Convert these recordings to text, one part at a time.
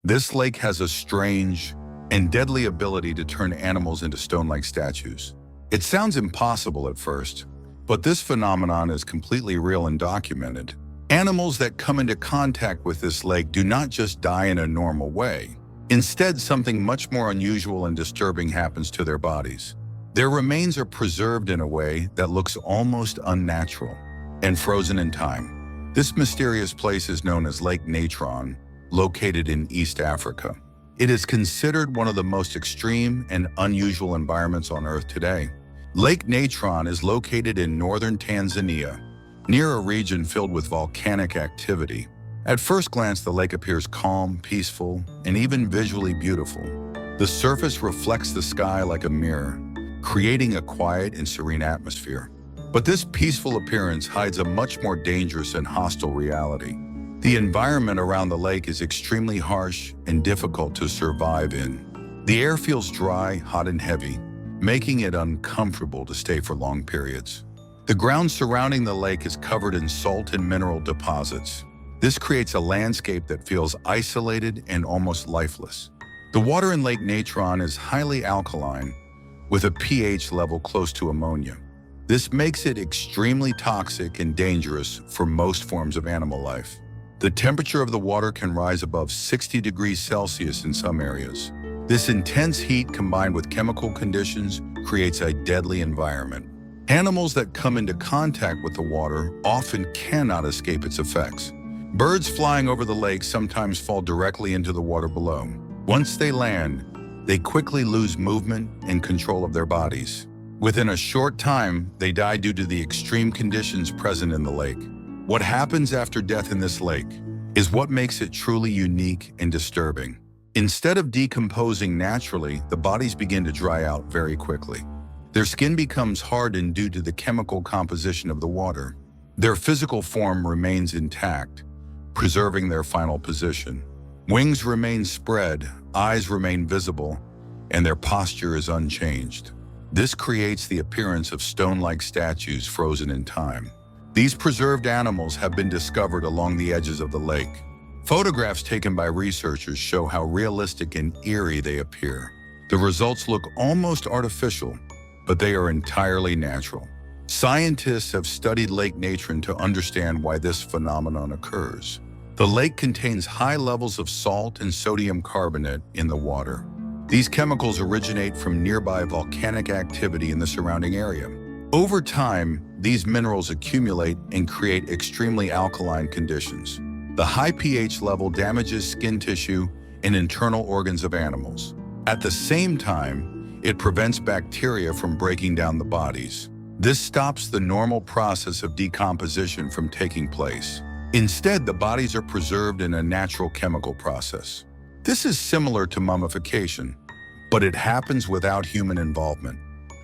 This lake has a strange and deadly ability to turn animals into stone-like statues. It sounds impossible at first, but this phenomenon is completely real and documented. Animals that come into contact with this lake do not just die in a normal way. Instead, something much more unusual and disturbing happens to their bodies. Their remains are preserved in a way that looks almost unnatural and frozen in time. This mysterious place is known as Lake Natron, located in East Africa. It is considered one of the most extreme and unusual environments on Earth today. Lake Natron is located in northern Tanzania, near a region filled with volcanic activity. At first glance, the lake appears calm, peaceful, and even visually beautiful. The surface reflects the sky like a mirror, creating a quiet and serene atmosphere. But this peaceful appearance hides a much more dangerous and hostile reality. The environment around the lake is extremely harsh and difficult to survive in. The air feels dry, hot, and heavy, making it uncomfortable to stay for long periods. The ground surrounding the lake is covered in salt and mineral deposits. This creates a landscape that feels isolated and almost lifeless. The water in Lake Natron is highly alkaline, with a pH level close to ammonia. This makes it extremely toxic and dangerous for most forms of animal life. The temperature of the water can rise above 60 degrees Celsius in some areas. This intense heat combined with chemical conditions creates a deadly environment. Animals that come into contact with the water often cannot escape its effects. Birds flying over the lake sometimes fall directly into the water below. Once they land, they quickly lose movement and control of their bodies. Within a short time, they die due to the extreme conditions present in the lake. What happens after death in this lake is what makes it truly unique and disturbing. Instead of decomposing naturally, the bodies begin to dry out very quickly. Their skin becomes hardened due to the chemical composition of the water. Their physical form remains intact, preserving their final position. Wings remain spread, eyes remain visible, and their posture is unchanged. This creates the appearance of stone-like statues frozen in time. These preserved animals have been discovered along the edges of the lake. Photographs taken by researchers show how realistic and eerie they appear. The results look almost artificial, but they are entirely natural. Scientists have studied Lake Natron to understand why this phenomenon occurs. The lake contains high levels of salt and sodium carbonate in the water. These chemicals originate from nearby volcanic activity in the surrounding area. Over time, these minerals accumulate and create extremely alkaline conditions. The high pH level damages skin tissue and internal organs of animals. At the same time, it prevents bacteria from breaking down the bodies. This stops the normal process of decomposition from taking place. Instead, the bodies are preserved in a natural chemical process. This is similar to mummification, but it happens without human involvement.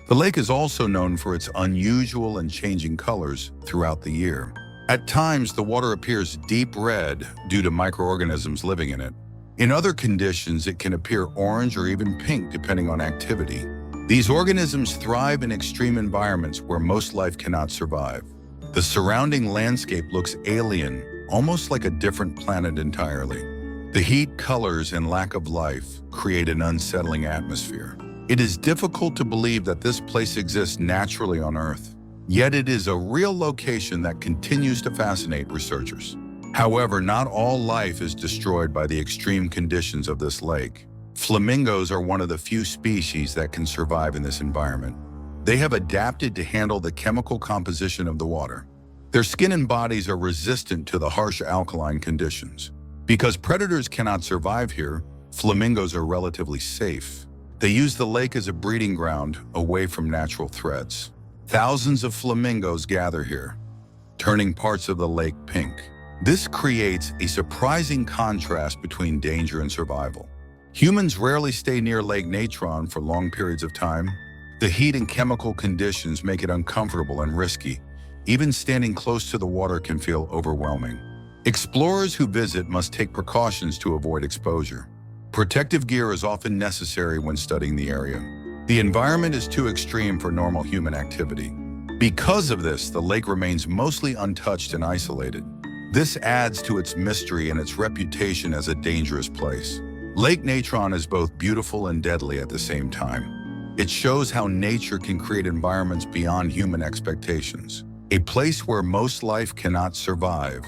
The lake is also known for its unusual and changing colors throughout the year. At times, the water appears deep red due to microorganisms living in it. In other conditions, it can appear orange or even pink depending on activity. These organisms thrive in extreme environments where most life cannot survive. The surrounding landscape looks alien, almost like a different planet entirely. The heat, colors, and lack of life create an unsettling atmosphere. It is difficult to believe that this place exists naturally on Earth, yet it is a real location that continues to fascinate researchers. However, not all life is destroyed by the extreme conditions of this lake. Flamingos are one of the few species that can survive in this environment. They have adapted to handle the chemical composition of the water. Their skin and bodies are resistant to the harsh alkaline conditions. Because predators cannot survive here, flamingos are relatively safe. They use the lake as a breeding ground away from natural threats. Thousands of flamingos gather here, turning parts of the lake pink. This creates a surprising contrast between danger and survival. Humans rarely stay near Lake Natron for long periods of time. The heat and chemical conditions make it uncomfortable and risky. Even standing close to the water can feel overwhelming. Explorers who visit must take precautions to avoid exposure. Protective gear is often necessary when studying the area. The environment is too extreme for normal human activity. Because of this, the lake remains mostly untouched and isolated. This adds to its mystery and its reputation as a dangerous place. Lake Natron is both beautiful and deadly at the same time. It shows how nature can create environments beyond human expectations. A place where most life cannot survive,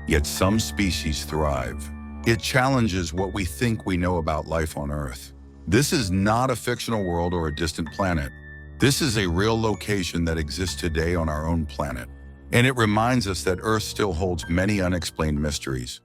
yet some species thrive. It challenges what we think we know about life on Earth. This is not a fictional world or a distant planet. This is a real location that exists today on our own planet. And it reminds us that Earth still holds many unexplained mysteries.